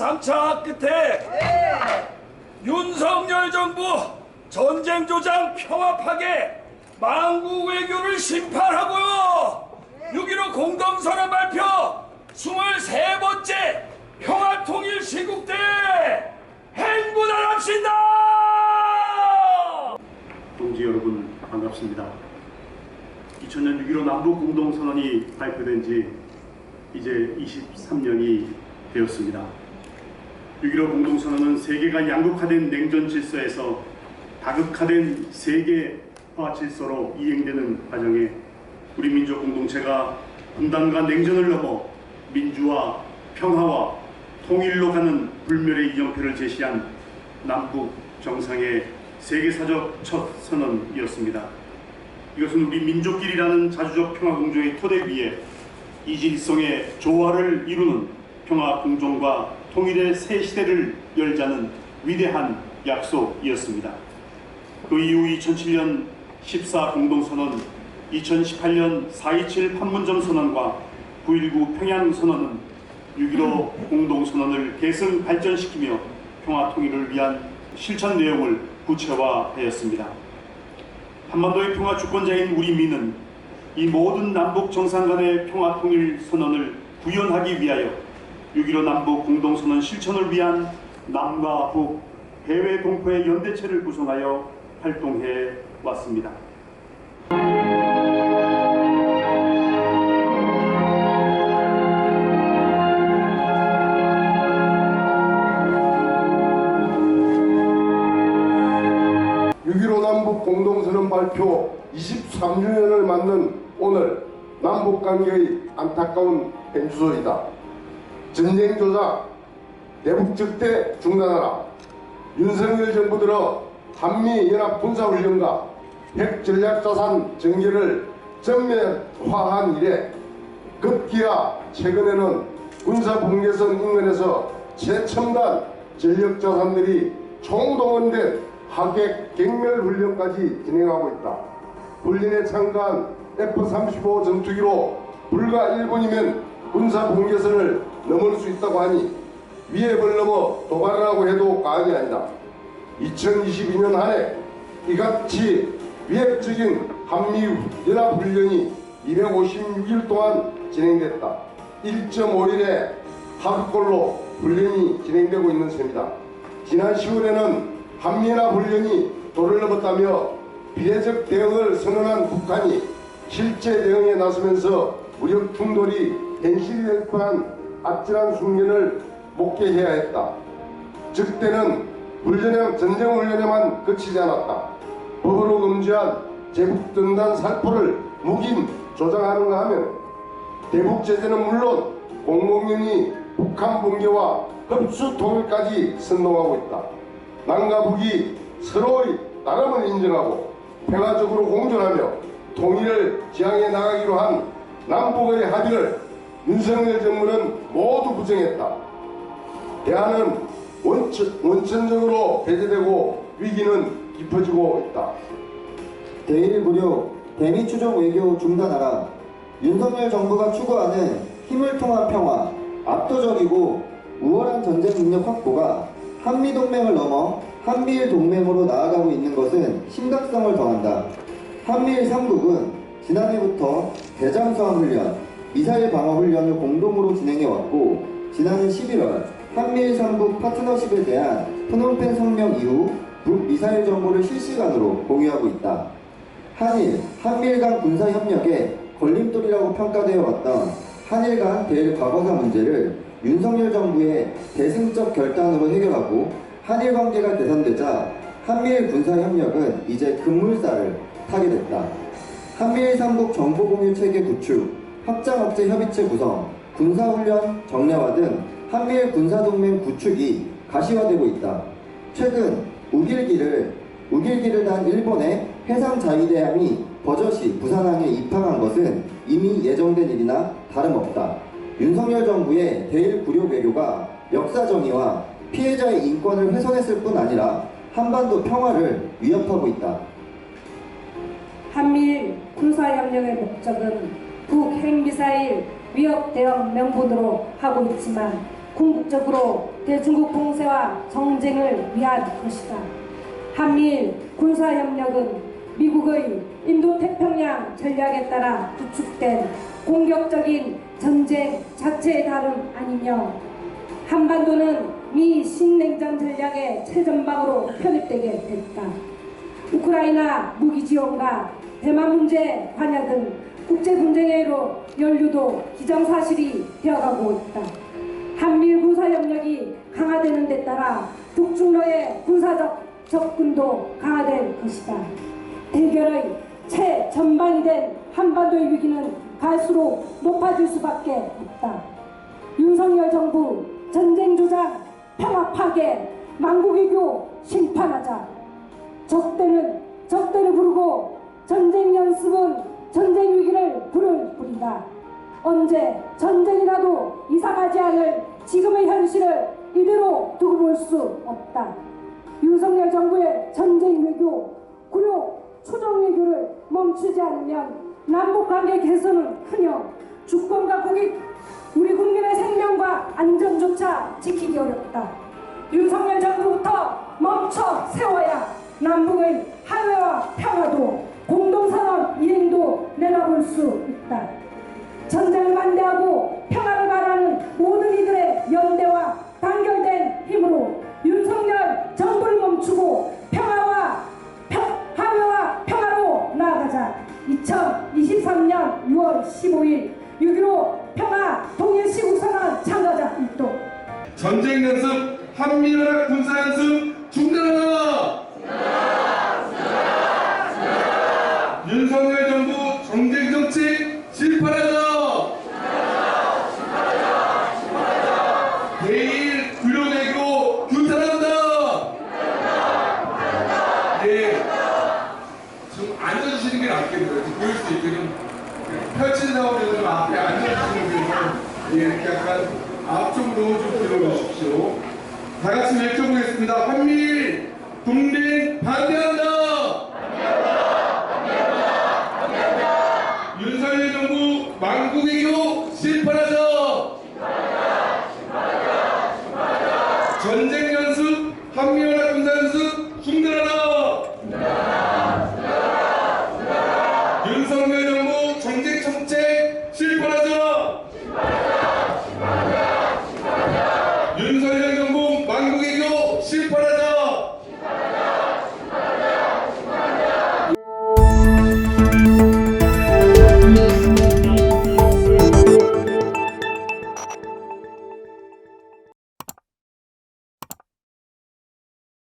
3차 끝에 윤석열 정부 전쟁 조장 평화 파괴 망국 외교를 심판하고요. 6.15 공동선언 발표 23번째 평화통일 시국대회 행군하랍시다. 동지 여러분 반갑습니다. 2000년 6.15 남북공동선언이 발표된 지 이제 23년이 되었습니다. 6.15 공동선언은 세계가 양극화된 냉전 질서에서 다극화된 세계화 질서로 이행되는 과정에 우리 민족 공동체가 분단과 냉전을 넘어 민주화, 평화와 통일로 가는 불멸의 이정표를 제시한 남북 정상의 세계사적 첫 선언이었습니다. 이것은 우리 민족끼리라는 자주적 평화 공조의 토대 위에 이질성의 조화를 이루는 평화 공존과 통일의 새 시대를 열자는 위대한 약속이었습니다. 그 이후 2007년 14 공동선언, 2018년 4.27 판문점 선언과 9.19 평양 선언은 6.15 공동선언을 계승 발전시키며 평화 통일을 위한 실천 내용을 구체화하였습니다. 한반도의 평화 주권자인 우리 민은 이 모든 남북 정상 간의 평화 통일 선언을 구현하기 위하여 6.15 남북 공동선언 실천을 위한 남과 북 해외 동포의 연대체를 구성하여 활동해 왔습니다. 남북 공동선언 발표 23주년을 맞는 오늘 남북관계의 안타까운 현주소이다. 전쟁 조작, 대북 적대 중단하라. 윤석열 정부 들어 한미연합 군사훈련과 핵전략자산 전개를 전면화한 이래 급기야 최근에는 군사분계선 인근에서 최첨단 전력자산들이 총동원된 하객 객멸 훈련까지 진행하고 있다. 훈련에 참가한 F-35 전투기로 불과 1분이면 군사 분계선을 넘을 수 있다고 하니 위협을 넘어 도발을 하고 해도 과언이 아니다. 2022년 한 해 이같이 위협적인 한미연합훈련이 256일 동안 진행됐다. 1.5일에 하루꼴로 훈련이 진행되고 있는 셈이다. 지난 10월에는 한미연합훈련이 도를 넘었다며 비례적 대응을 선언한 북한이 실제 대응에 나서면서 무력 충돌이 현실이 될 뻔한 아찔한 순간을 목격해야 했다. 즉 때는 전쟁훈련에만 그치지 않았다. 법으로 금지한 제국전단 살포를 묵인 조장하는가 하면 대북제재는 물론 공공연히 북한 붕괴와 흡수 통일까지 선동하고 있다. 남과 북이 서로의 나름을 인정하고 평화적으로 공존하며 통일을 지향해 나가기로 한 남북의 합의를 윤석열 정부는 모두 부정했다. 대안은 원천적으로 배제되고 위기는 깊어지고 있다. 대일 무력, 대미 추종 외교 중단하라. 윤석열 정부가 추구하는 힘을 통한 평화, 압도적이고 우월한 전쟁 능력 확보가 한미동맹을 넘어 한미일 동맹으로 나아가고 있는 것은 심각성을 더한다. 한미일 3국은 지난해부터 대잠수함 훈련, 미사일 방어 훈련을 공동으로 진행해왔고 지난해 11월 한미일 3국 파트너십에 대한 프놈펜 성명 이후 북미사일 정보를 실시간으로 공유하고 있다. 한미일 간 군사협력의 걸림돌이라고 평가되어 왔던 한일 간 대일 과거사 문제를 윤석열 정부의 대승적 결단으로 해결하고 한일 관계가 개선되자 한미일 군사협력은 이제 급물살을 타게 됐다. 한미일 3국 정보공유체계 구축, 확장억제 협의체 구성, 군사훈련 정례화 등 한미일 군사동맹 구축이 가시화되고 있다. 최근 우길기를 단 일본의 해상자위대함이 버젓이 부산항에 입항한 것은 이미 예정된 일이나 다름없다. 윤석열 정부의 대일 굴욕 외교가 역사 정의와 피해자의 인권을 훼손했을 뿐 아니라 한반도 평화를 위협하고 있다. 한미일 군사협력의 목적은 북핵미사일 위협 대응 명분으로 하고 있지만 궁극적으로 대중국 봉쇄와 정쟁을 위한 것이다. 한미일 군사협력은 미국의 인도태평양 전략에 따라 구축된 공격적인 전쟁 자체의 다름 아니며 한반도는 미 신냉전 전략의 최전방으로 편입되게 됐다. 우크라이나 무기 지원과 대만 문제 관여 등 국제 분쟁으로 연루도 기정사실이 되어가고 있다. 한미일 군사협력이 강화되는 데 따라 북중러의 군사적 접근도 강화될 것이다. 대결의 최전방이 된 한반도의 위기는 갈수록 높아질 수밖에 없다. 윤석열 정부 전쟁 조장, 평화 파괴, 망국외교 심판하자. 적대를 부르고 전쟁 연습은 전쟁 위기를 부를 뿐이다. 언제 전쟁이라도 이상하지 않을 지금의 현실을 이대로 두고 볼 수 없다. 윤석열 정부의 전쟁 외교, 굴욕, 추종 외교를 멈추지 않으면 남북관계 개선은커녕 주권과 국익, 우리 국민의 생명과 안전조차 지키기 어렵다. 윤석열 정부부터 멈춰 세워야 남북의 화해와 평화도 공동선언 이행도 내놔볼 수 있다. 전쟁을 반대하고 평화를 바라는 모든 이들의 연대와 단결된 힘으로 윤석열 정부를 멈추고 화해와 평화로 나아가자. 2023년 6월 15일 6.15 평화 통일 시국선언 참가자 일동. 전쟁 연습, 한미연합 군사 연습 중단하라! 윤석열 정부 정쟁 정책 실패하자! 대일 의료내기로 규탄한다! 네, 좀 앉아주시는 게 낫겠네요. 보일 수 있게 좀 펼친 상황에서 좀 앞에 앉아주시는 게 좀 이렇게 약간 앞쪽으로 좀 들어주십시오. 다 같이 외쳐보겠습니다. 한미일 동맹 반대한다! 윤석열 정부 망국외교 실패하자! 전쟁 연습, 한미연합 군사 연습 중단하라! 윤석열 정부 정쟁 정책 실패하자! 윤석열